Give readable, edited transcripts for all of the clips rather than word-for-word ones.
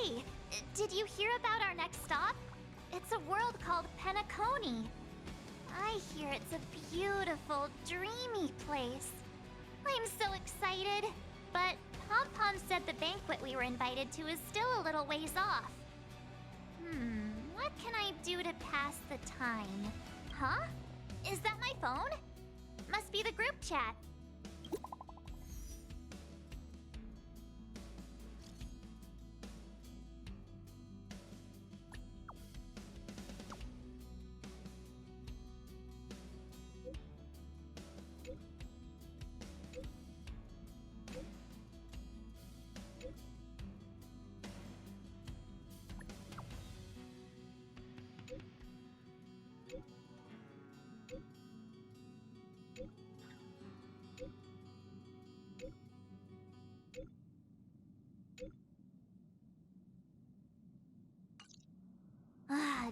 Hey, did you hear about our next stop? It's a world called Penacony. I hear it's a beautiful, dreamy place. I'm so excited. But Pom-Pom said the banquet we were invited to is still a little ways off. What can I do to pass the time? Huh? Is that my phone? Must be the group chat.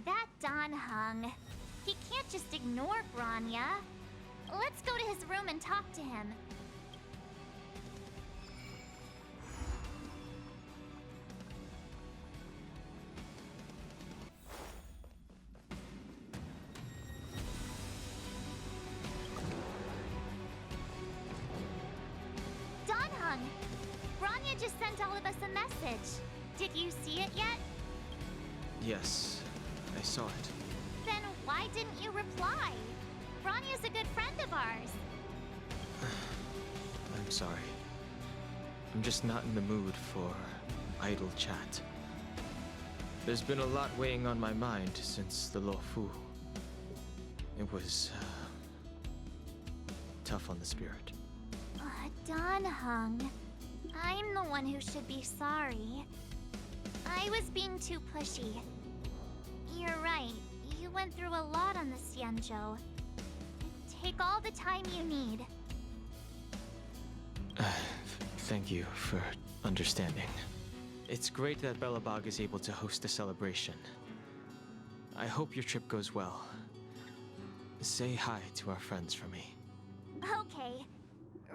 That Don Hung. He can't just ignore Bronya. Let's go to his room and talk to him. Don Hung, Bronya just sent all of us a message. Did you see it yet? Yes, I saw it. Then why didn't you reply? Bronya's a good friend of ours. I'm sorry. I'm just not in the mood for idle chat. There's been a lot weighing on my mind since the Lo Fu. It was tough on the spirit. Don Hung, I'm the one who should be sorry. I was being too pushy. You're right. You went through a lot on the Xianzhou. Take all the time you need. Thank you for understanding. It's great that Belobog is able to host a celebration. I hope your trip goes well. Say hi to our friends for me. Okay.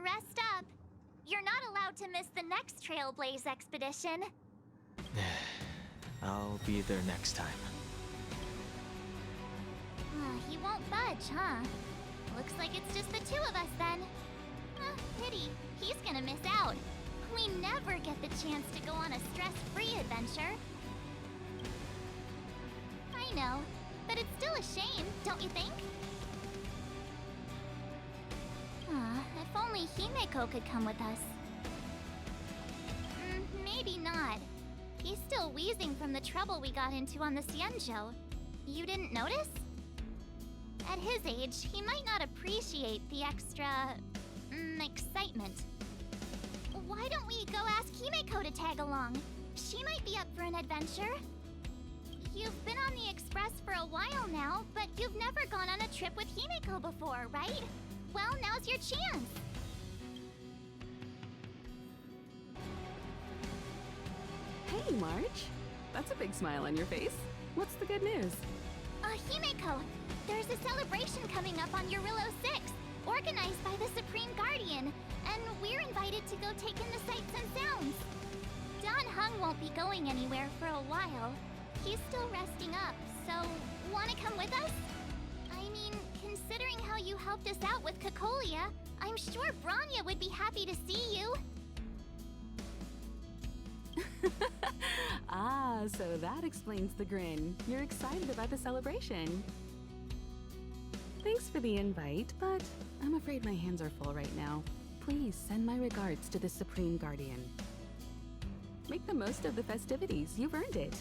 Rest up. You're not allowed to miss the next Trailblaze expedition. I'll be there next time. He won't budge, huh? Looks like it's just the two of us then. Pity. He's gonna miss out. We never get the chance to go on a stress-free adventure. I know, but it's still a shame, don't you think? If only Himeko could come with us. Maybe not. He's still wheezing from the trouble we got into on the Xianzhou. You didn't notice? At his age, he might not appreciate the extra... excitement. Why don't we go ask Himeko to tag along? She might be up for an adventure. You've been on the Express for a while now, but you've never gone on a trip with Himeko before, right? Well, now's your chance. Hey, March. That's a big smile on your face. What's the good news? Himeko, there's a celebration coming up on Eurillo 6, organized by the Supreme Guardian, and we're invited to go take in the sights and sounds. Don Hung won't be going anywhere for a while. He's still resting up, so wanna come with us? I mean, considering how you helped us out with Cocolia, I'm sure Bronya would be happy to see you. So that explains the grin. You're excited about the celebration. Thanks for the invite, but I'm afraid my hands are full right now. Please send my regards to the Supreme Guardian. Make the most of the festivities. You've earned it.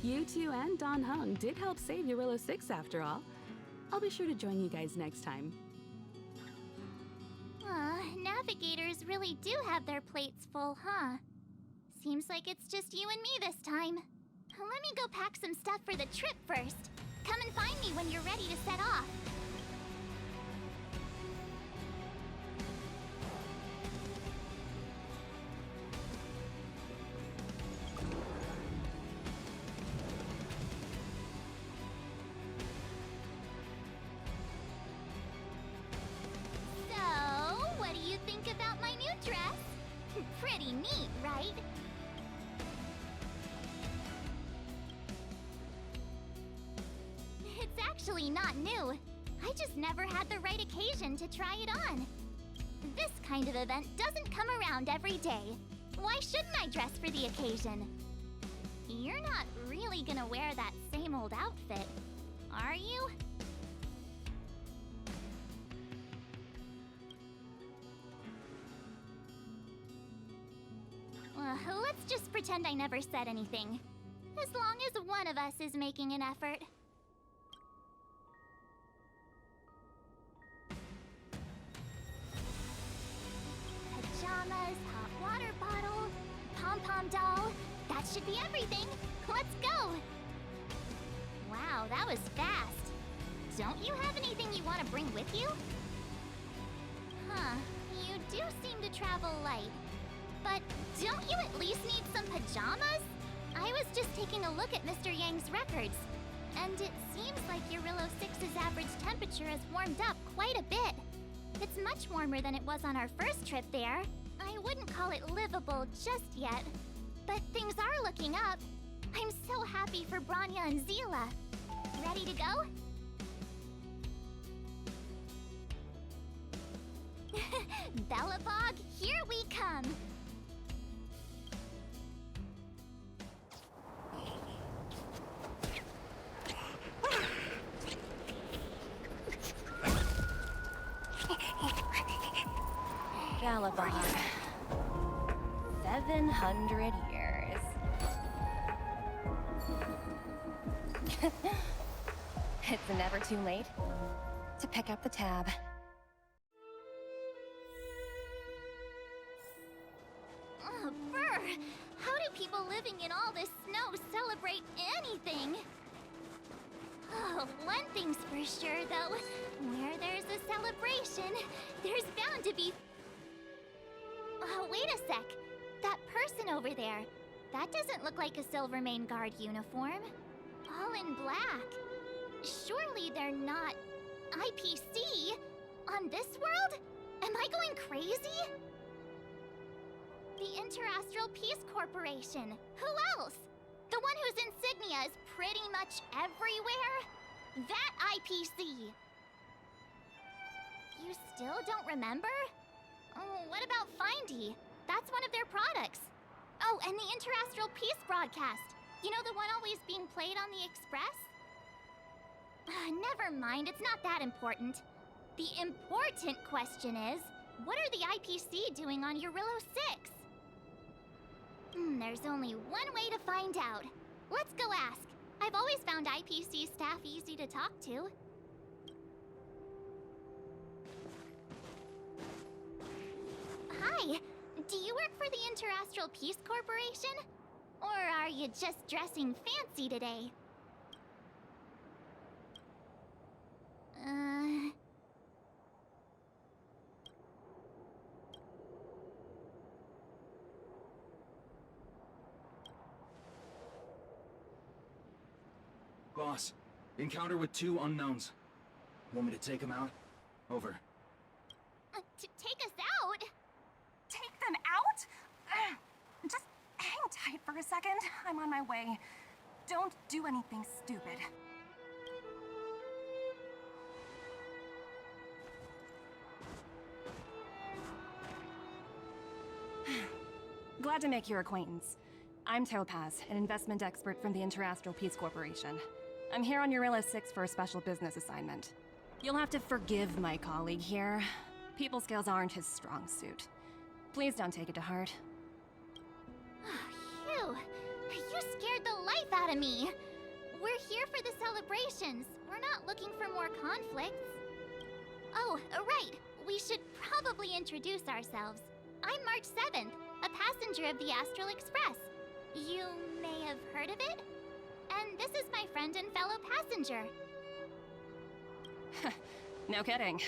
You two and Don Hung did help save Eurillo 6 after all. I'll be sure to join you guys next time. Navigators really do have their plates full, huh? Seems like it's just you and me this time. Let me go pack some stuff for the trip first. Come and find me when you're ready to set off. So, what do you think about my new dress? Pretty neat, right? actually not new. I just never had the right occasion to try it on. This kind of event doesn't come around every day. Why shouldn't I dress for the occasion? You're not really gonna wear that same old outfit, are you? Let's just pretend I never said anything. As long as one of us is making an effort. Pajamas, hot water bottle, pom-pom doll. That should be everything. Let's go! Wow, that was fast. Don't you have anything you want to bring with you? Huh, you do seem to travel light. But don't you at least need some pajamas? I was just taking a look at Mr. Yang's records, and it seems like Eurillo 6's average temperature has warmed up quite a bit. It's much warmer than it was on our first trip there. I wouldn't call it livable just yet, but things are looking up. I'm so happy for Branya and Zila. Ready to go? Bellabog, here we come! Bellabog. 700 years. It's never too late to pick up the tab. Oh, brr! How do people living in all this snow celebrate anything? Oh, one thing's for sure, though. Where there's a celebration, there's bound to be... Oh, wait a sec. That person over there, that doesn't look like a Silvermane Guard uniform. All in black. Surely they're not... IPC? On this world? Am I going crazy? The Interastral Peace Corporation. Who else? The one whose insignia is pretty much everywhere? That IPC. You still don't remember? Oh, what about Findy? That's one of their products. Oh, and the Interastral Peace broadcast. You know, the one always being played on the Express? Never mind, it's not that important. The important question is, what are the IPC doing on Eurillo 6? There's only one way to find out. Let's go ask. I've always found IPC staff easy to talk to. Hi, do you work for the Interastral Peace Corporation? Or are you just dressing fancy today? Boss, encounter with 2 unknowns. Want me to take them out? Over. To take us out? Take them out? Just hang tight for a second. I'm on my way. Don't do anything stupid. Glad to make your acquaintance. I'm Topaz, an investment expert from the Interastral Peace Corporation. I'm here on Eurillo 6 for a special business assignment. You'll have to forgive my colleague here. People skills aren't his strong suit. Please don't take it to heart. Phew, you scared the life out of me. We're here for the celebrations. We're not looking for more conflicts. Oh, right. We should probably introduce ourselves. I'm March 7th, a passenger of the Astral Express. You may have heard of it? And this is my friend and fellow passenger. No kidding.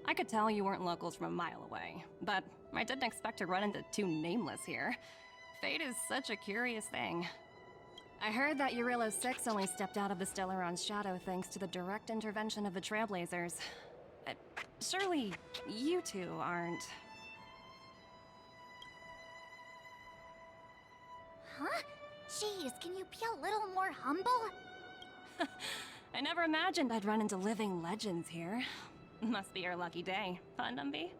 I could tell you weren't locals from a mile away, but I didn't expect to run into 2 nameless here. Fate is such a curious thing. I heard that Eurillo 6 only stepped out of the Stellaron's shadow thanks to the direct intervention of the Trailblazers. Surely you two aren't... Huh? Jeez, can you be a little more humble? I never imagined I'd run into living legends here. Must be your lucky day, huh, Numby?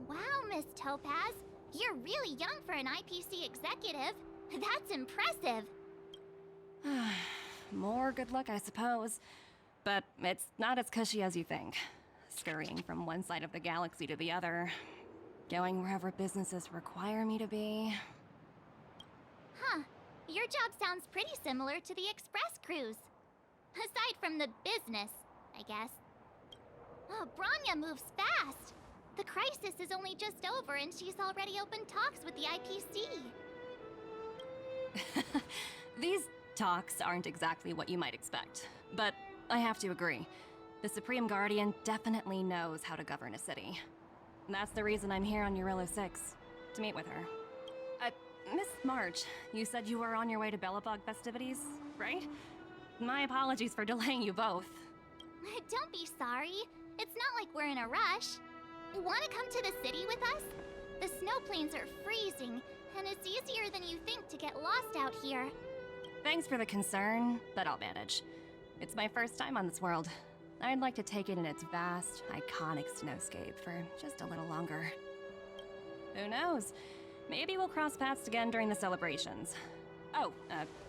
Wow, Miss Topaz. You're really young for an IPC executive. That's impressive. More good luck, I suppose. But it's not as cushy as you think. Scurrying from one side of the galaxy to the other. Going wherever businesses require me to be. Huh. Your job sounds pretty similar to the express cruise. Aside from the business, I guess. Oh, Branya moves fast. The crisis is only just over and she's already opened talks with the IPC. These talks aren't exactly what you might expect. But I have to agree. The Supreme Guardian definitely knows how to govern a city. That's the reason I'm here on Eurilo 6, to meet with her. Miss March, you said you were on your way to Belobog festivities, right? My apologies for delaying you both. Don't be sorry. It's not like we're in a rush. Want to come to the city with us? The snow plains are freezing, and it's easier than you think to get lost out here. Thanks for the concern, but I'll manage. It's my first time on this world. I'd like to take it in its vast, iconic snowscape for just a little longer. Who knows? Maybe we'll cross paths again during the celebrations. Oh,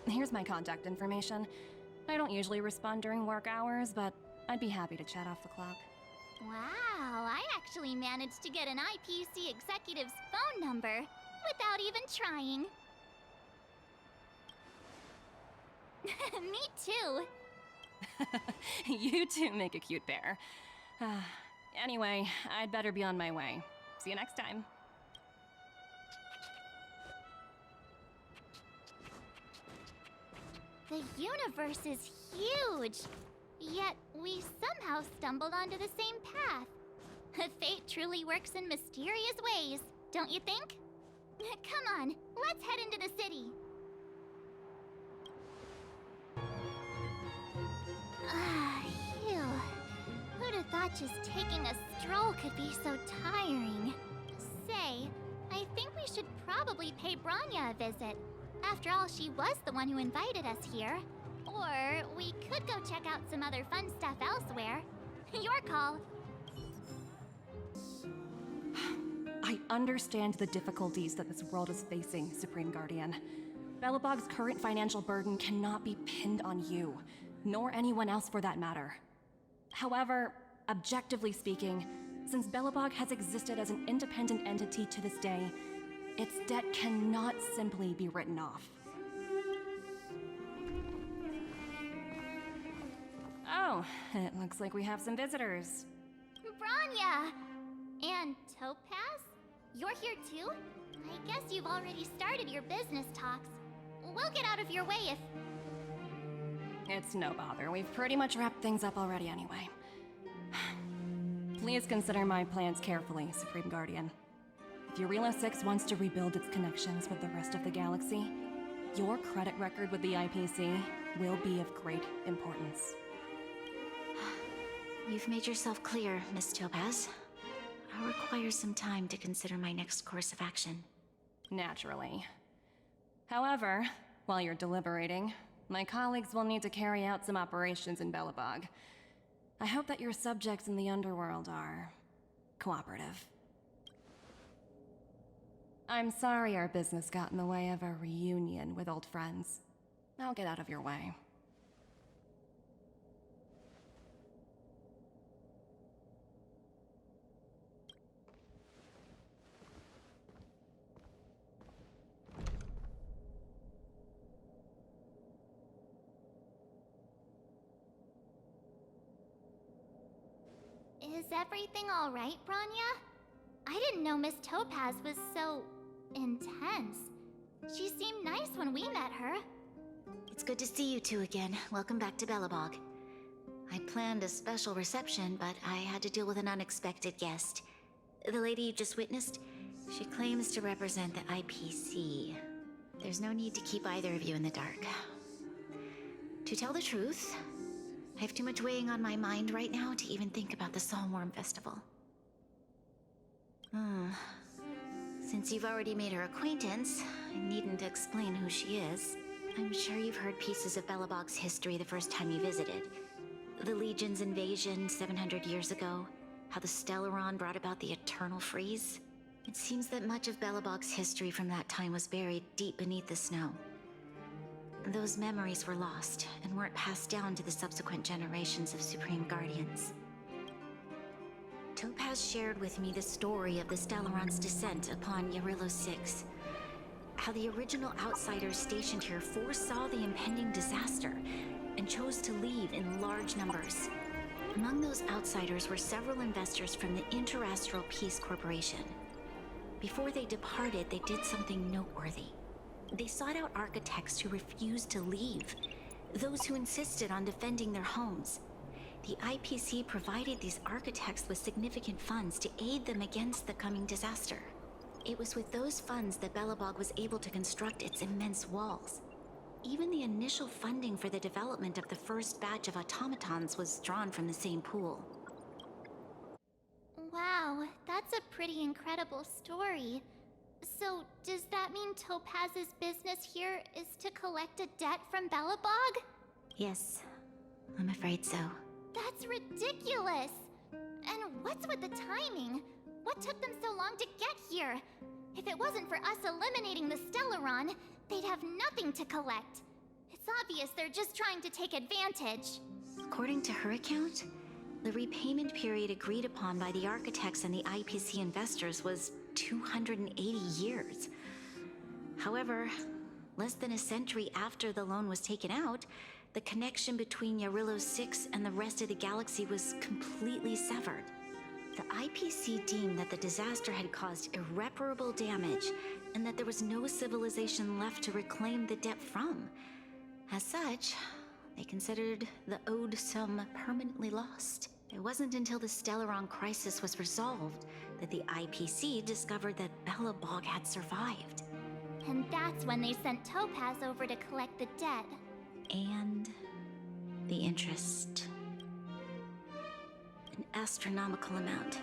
here's my contact information. I don't usually respond during work hours, but I'd be happy to chat off the clock. Wow, I actually managed to get an IPC executive's phone number without even trying. Me too. You two make a cute pair. Anyway, I'd better be on my way. See you next time. The universe is huge, yet we somehow stumbled onto the same path. Fate truly works in mysterious ways, don't you think? Come on, let's head into the city. Phew. Who'd have thought just taking a stroll could be so tiring? Say, I think we should probably pay Branya a visit. After all, she was the one who invited us here. Or we could go check out some other fun stuff elsewhere. Your call. I understand the difficulties that this world is facing, Supreme Guardian. Belobog's current financial burden cannot be pinned on you, nor anyone else for that matter. However, objectively speaking, since Belobog has existed as an independent entity to this day, its debt cannot simply be written off. Oh, it looks like we have some visitors. Branya! And Topaz? You're here too? I guess you've already started your business talks. We'll get out of your way if... It's no bother. We've pretty much wrapped things up already anyway. Please consider my plans carefully, Supreme Guardian. If Eurilo 6 wants to rebuild its connections with the rest of the galaxy, your credit record with the IPC will be of great importance. You've made yourself clear, Miss Topaz. I'll require some time to consider my next course of action. Naturally. However, while you're deliberating, my colleagues will need to carry out some operations in Belobog. I hope that your subjects in the underworld are cooperative. I'm sorry our business got in the way of a reunion with old friends. I'll get out of your way. Is everything all right, Branya? I didn't know Miss Topaz was so... intense. She seemed nice when we met her. It's good to see you two again. Welcome back to Belobog. I planned a special reception, but I had to deal with an unexpected guest. The lady you just witnessed, she claims to represent the IPC. There's no need to keep either of you in the dark. To tell the truth, I have too much weighing on my mind right now to even think about the Psalmworm Festival. Since you've already made her acquaintance, I needn't explain who she is. I'm sure you've heard pieces of Belobog's history the first time you visited. The Legion's invasion 700 years ago, how the Stellaron brought about the Eternal Freeze. It seems that much of Belobog's history from that time was buried deep beneath the snow. Those memories were lost and weren't passed down to the subsequent generations of Supreme Guardians. Topaz shared with me the story of the Stellaron's descent upon Yarillo 6. How the original outsiders stationed here foresaw the impending disaster and chose to leave in large numbers. Among those outsiders were several investors from the Interastral Peace Corporation. Before they departed, they did something noteworthy. They sought out architects who refused to leave, those who insisted on defending their homes. The IPC provided these architects with significant funds to aid them against the coming disaster. It was with those funds that Belobog was able to construct its immense walls. Even the initial funding for the development of the first batch of automatons was drawn from the same pool. Wow, that's a pretty incredible story. So, does that mean Topaz's business here is to collect a debt from Belobog? Yes, I'm afraid so. That's ridiculous! And what's with the timing? What took them so long to get here? If it wasn't for us eliminating the Stellaron, they'd have nothing to collect. It's obvious they're just trying to take advantage. According to her account, the repayment period agreed upon by the architects and the IPC investors was 280 years. However, less than a century after the loan was taken out, the connection between Yarillo 6 and the rest of the galaxy was completely severed. The IPC deemed that the disaster had caused irreparable damage and that there was no civilization left to reclaim the debt from. As such, they considered the owed sum permanently lost. It wasn't until the Stellaron crisis was resolved that the IPC discovered that Belobog had survived. And that's when they sent Topaz over to collect the debt. And the interest. An astronomical amount.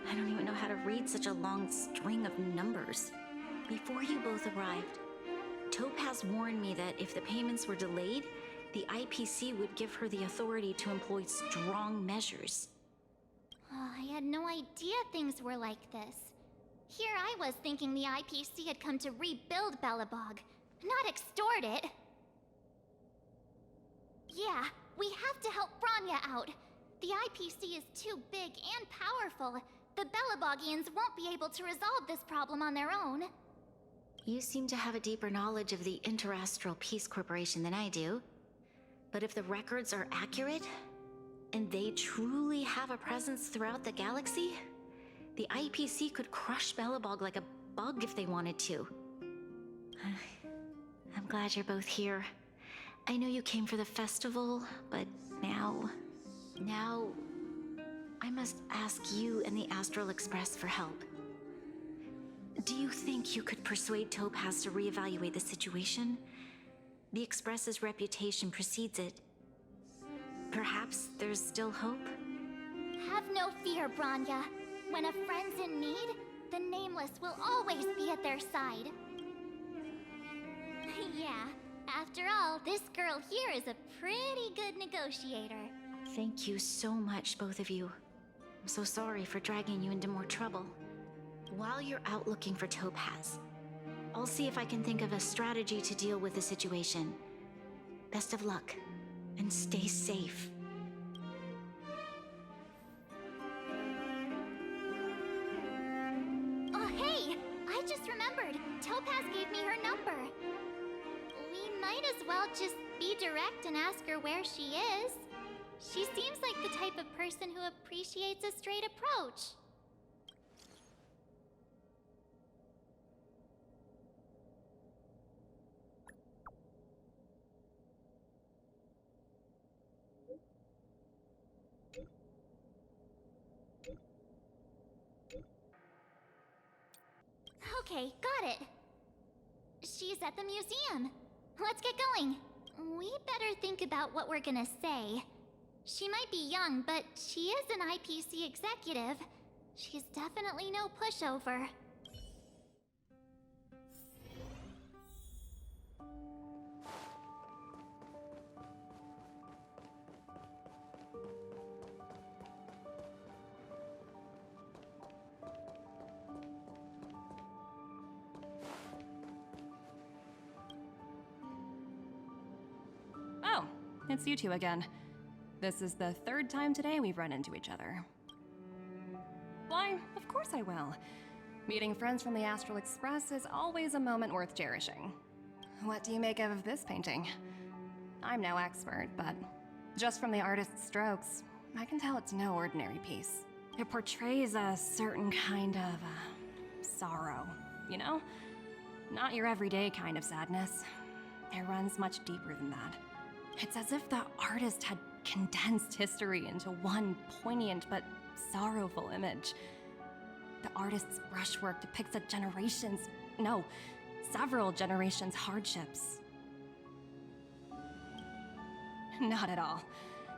I don't even know how to read such a long string of numbers. Before you both arrived, Topaz warned me that if the payments were delayed, the IPC would give her the authority to employ strong measures. Oh, I had no idea things were like this. Here I was thinking the IPC had come to rebuild Belobog, not extort it. Yeah, we have to help Bronya out. The IPC is too big and powerful. The Belobogians won't be able to resolve this problem on their own. You seem to have a deeper knowledge of the Interastral Peace Corporation than I do. But if the records are accurate, and they truly have a presence throughout the galaxy, the IPC could crush Belobog like a bug if they wanted to. I'm glad you're both here. I know you came for the festival, but now I must ask you and the Astral Express for help. Do you think you could persuade Topaz to reevaluate the situation? The Express's reputation precedes it. Perhaps there's still hope? Have no fear, Bronya. When a friend's in need, the Nameless will always be at their side. Yeah, after all, this girl here is a pretty good negotiator. Thank you so much, both of you. I'm so sorry for dragging you into more trouble. While you're out looking for Topaz, I'll see if I can think of a strategy to deal with the situation. Best of luck, and stay safe. Oh, hey! I just remembered. Topaz gave me her number. We might as well just be direct and ask her where she is. She seems like the type of person who appreciates a straight approach. Okay, got it. She's at the museum. Let's get going. We better think about what we're gonna say. She might be young, but she is an IPC executive. She's definitely no pushover. it's you two again. This is the third time today we've run into each other. Why, of course I will. Meeting friends from the Astral Express is always a moment worth cherishing. What do you make of this painting? I'm no expert, but just from the artist's strokes, I can tell it's no ordinary piece. It portrays a certain kind of sorrow, you know? Not your everyday kind of sadness. It runs much deeper than that. It's as if the artist had condensed history into one poignant but sorrowful image. The artist's brushwork depicts several generations' hardships. Not at all.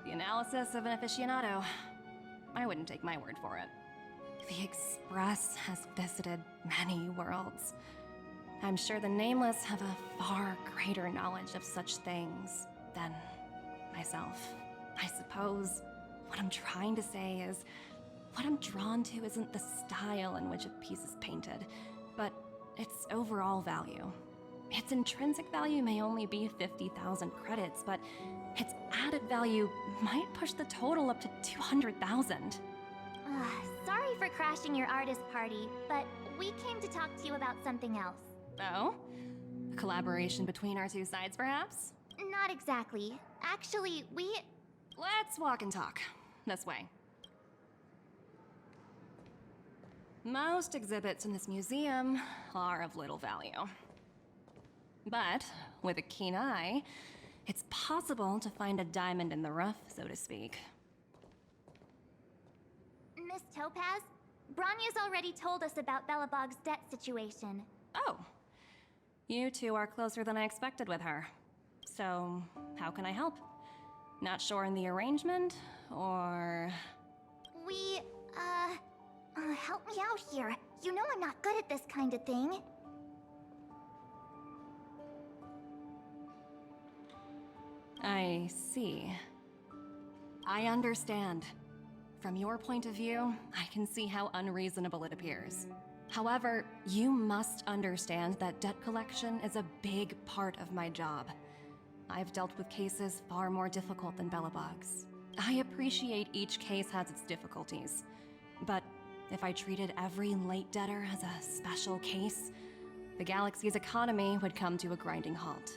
The analysis of an aficionado. I wouldn't take my word for it. The Express has visited many worlds. I'm sure the Nameless have a far greater knowledge of such things than myself. I suppose what I'm trying to say is, what I'm drawn to isn't the style in which a piece is painted, but its overall value. Its intrinsic value may only be 50,000 credits, but its added value might push the total up to 200,000. Sorry for crashing your artist party, but we came to talk to you about something else. Oh? A collaboration between our two sides, perhaps? Not exactly. Actually, Let's walk and talk. This way. Most exhibits in this museum are of little value. But with a keen eye, it's possible to find a diamond in the rough, so to speak. Miss Topaz, Bronya's already told us about Belobog's debt situation. Oh. You two are closer than I expected with her. So, how can I help? Not sure in the arrangement, or... Help me out here. You know I'm not good at this kind of thing. I see. I understand. From your point of view, I can see how unreasonable it appears. However, you must understand that debt collection is a big part of my job. I've dealt with cases far more difficult than Belobog's. I appreciate each case has its difficulties, but if I treated every late debtor as a special case, the galaxy's economy would come to a grinding halt.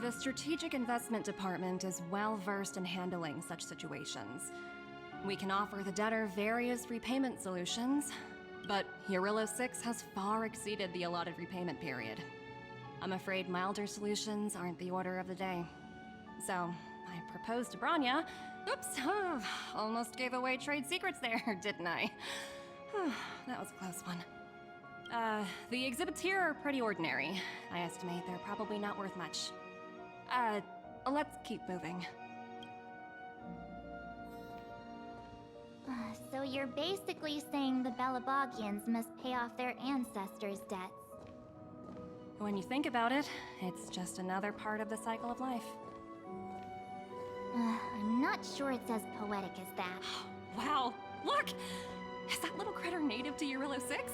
The Strategic Investment Department is well versed in handling such situations. We can offer the debtor various repayment solutions, but Eurillo 6 has far exceeded the allotted repayment period. I'm afraid milder solutions aren't the order of the day. So, I proposed to Bronya. Oops, almost gave away trade secrets there, didn't I? That was a close one. The exhibits here are pretty ordinary. I estimate they're probably not worth much. Let's keep moving. So you're basically saying the Belabogians must pay off their ancestors' debts. When you think about it, it's just another part of the cycle of life. I'm not sure it's as poetic as that. Wow, look! Is that little critter native to Eurillo 6?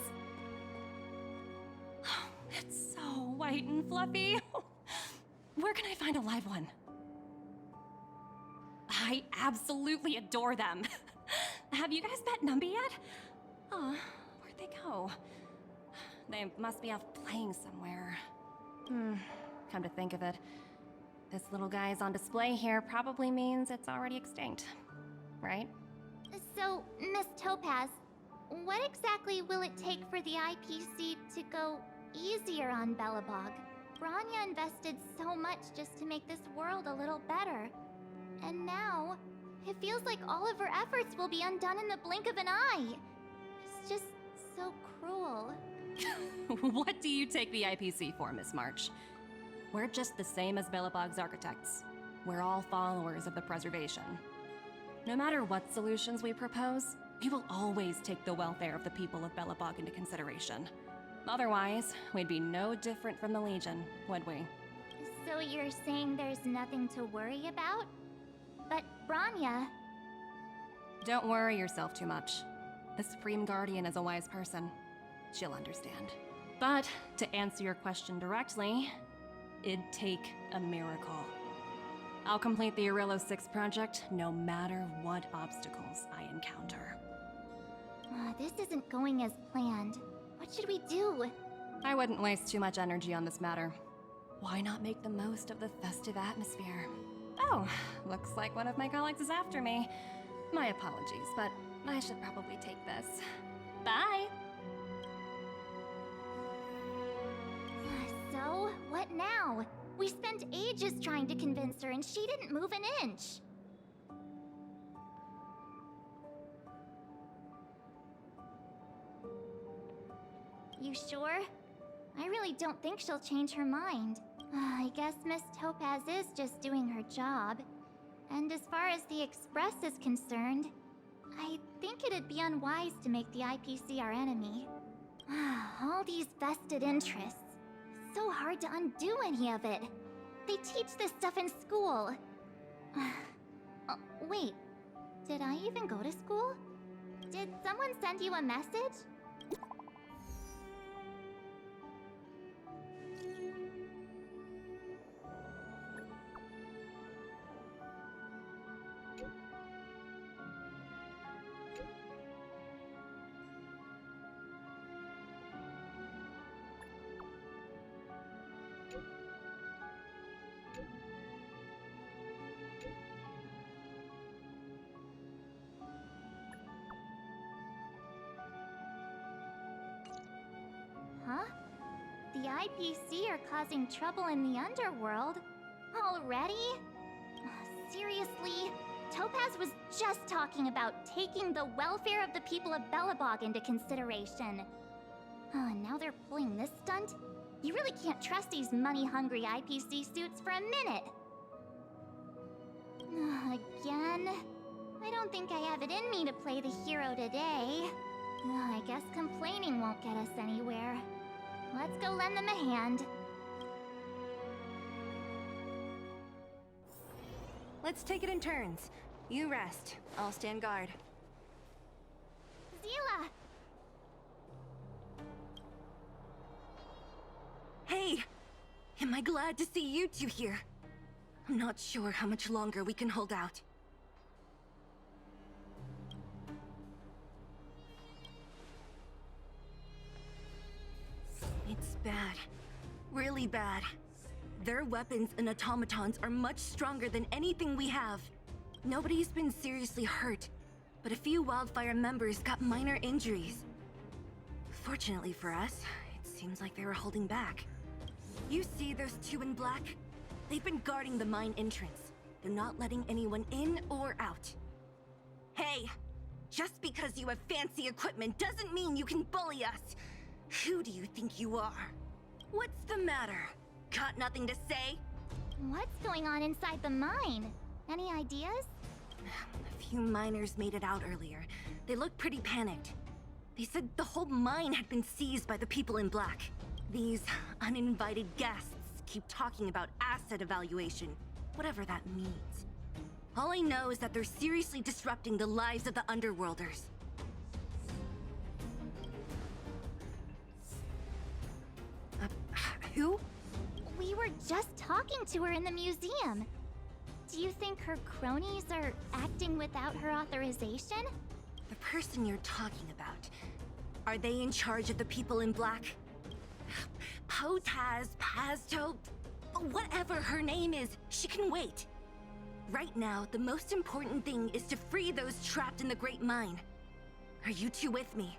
It's so white and fluffy. Where can I find a live one? I absolutely adore them. Have you guys met Numby yet? Oh, where'd they go? They must be off playing somewhere. Come to think of it, this little guy's on display here probably means it's already extinct, right? So, Miss Topaz, what exactly will it take for the IPC to go easier on Belobog? Bronya invested so much just to make this world a little better. And now, it feels like all of her efforts will be undone in the blink of an eye. It's just so cruel. What do you take the IPC for, Miss March? We're just the same as Belobog's architects. We're all followers of the preservation. No matter what solutions we propose, we will always take the welfare of the people of Belobog into consideration. Otherwise, we'd be no different from the Legion, would we? So you're saying there's nothing to worry about? But Bronya... Don't worry yourself too much. The Supreme Guardian is a wise person. She'll understand. But, to answer your question directly, It'd take a miracle. I'll complete the Arillo 6 project no matter what obstacles I encounter. This isn't going as planned. What should we do? I wouldn't waste too much energy on this matter. Why not make the most of the festive atmosphere? Oh, looks like one of my colleagues is after me. My apologies, but I should probably take this. Bye! So, what now? We spent ages trying to convince her and she didn't move an inch. You sure? I really don't think she'll change her mind. I guess Miss Topaz is just doing her job. And as far as the Express is concerned, I think it'd be unwise to make the IPC our enemy. All these vested interests. So hard to undo any of it. They teach this stuff in school. Wait, did I even go to school? Did someone send you a message? Huh? The IPC are causing trouble in the underworld? Already? Seriously? Topaz was just talking about taking the welfare of the people of Belobog into consideration. Now they're pulling this stunt? You really can't trust these money-hungry IPC suits for a minute. Again? I don't think I have it in me to play the hero today. I guess complaining won't get us anywhere. Let's go lend them a hand. Let's take it in turns. You rest. I'll stand guard. Zila! Hey! Am I glad to see you two here? I'm not sure how much longer we can hold out. It's bad. Really bad. Their weapons and automatons are much stronger than anything we have. Nobody's been seriously hurt, but a few Wildfire members got minor injuries. Fortunately for us, it seems like they were holding back. You see those two in black? They've been guarding the mine entrance. They're not letting anyone in or out. Hey! Just because you have fancy equipment doesn't mean you can bully us! Who do you think you are? What's the matter? Got nothing to say? What's going on inside the mine? Any ideas? A few miners made it out earlier. They looked pretty panicked. They said the whole mine had been seized by the people in black. These uninvited guests keep talking about asset evaluation, whatever that means. All I know is that they're seriously disrupting the lives of the Underworlders. Who? We were just talking to her in the museum. Do you think her cronies are acting without her authorization? The person you're talking about. Are they in charge of the people in black? Potaz, Pazto, whatever her name is, she can wait. Right now, the most important thing is to free those trapped in the Great Mine. Are you two with me?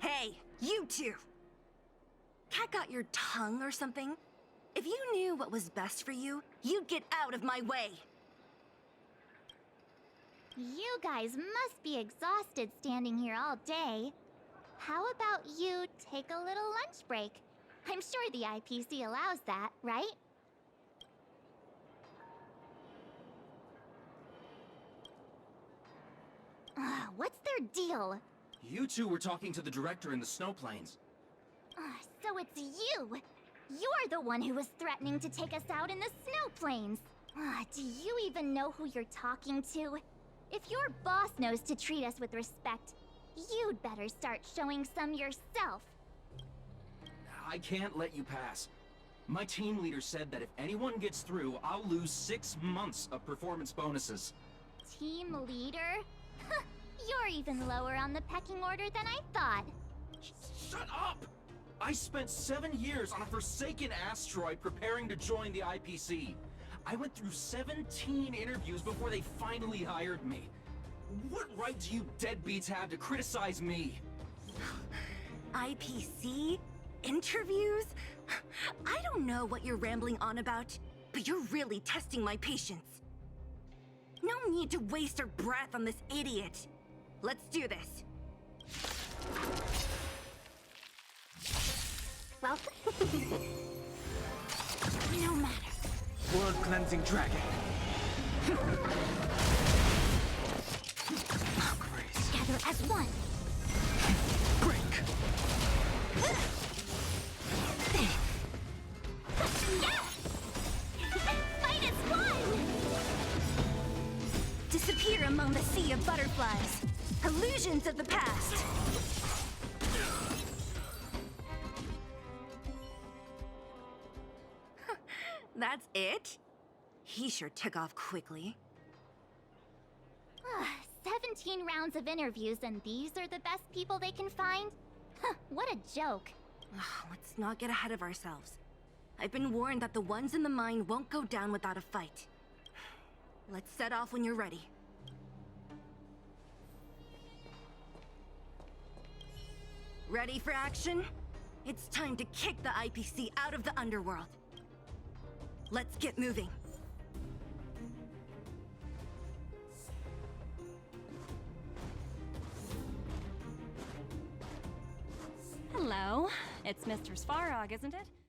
Hey, you two! Cat got your tongue or something? If you knew what was best for you, you'd get out of my way! You guys must be exhausted standing here all day. How about you take a little lunch break? I'm sure the IPC allows that, right? What's their deal? You two were talking to the director in the snow plains. So it's you! You're the one who was threatening to take us out in the snow plains! Do you even know who you're talking to? If your boss knows to treat us with respect, You'd better start showing some yourself. I can't let you pass. My team leader said that if anyone gets through, I'll lose 6 months of performance bonuses. Team leader? You're even lower on the pecking order than I thought. Shut up! I spent 7 years on a forsaken asteroid preparing to join the IPC. I went through 17 interviews before they finally hired me. What right do you deadbeats have to criticize me? IPC? Interviews? I don't know what you're rambling on about, but you're really testing my patience. No need to waste our breath on this idiot. Let's do this. Well, no matter. World cleansing dragon. Gather as one. Break. Fight as one! Disappear among the sea of butterflies. Illusions of the past. That's it? He sure took off quickly. 17 rounds of interviews and these are the best people they can find? What a joke. Let's not get ahead of ourselves. I've been warned that the ones in the mine won't go down without a fight. Let's set off when you're ready. Ready for action? It's time to kick the IPC out of the underworld. Let's get moving. Hello. It's Mr. Svarog, isn't it?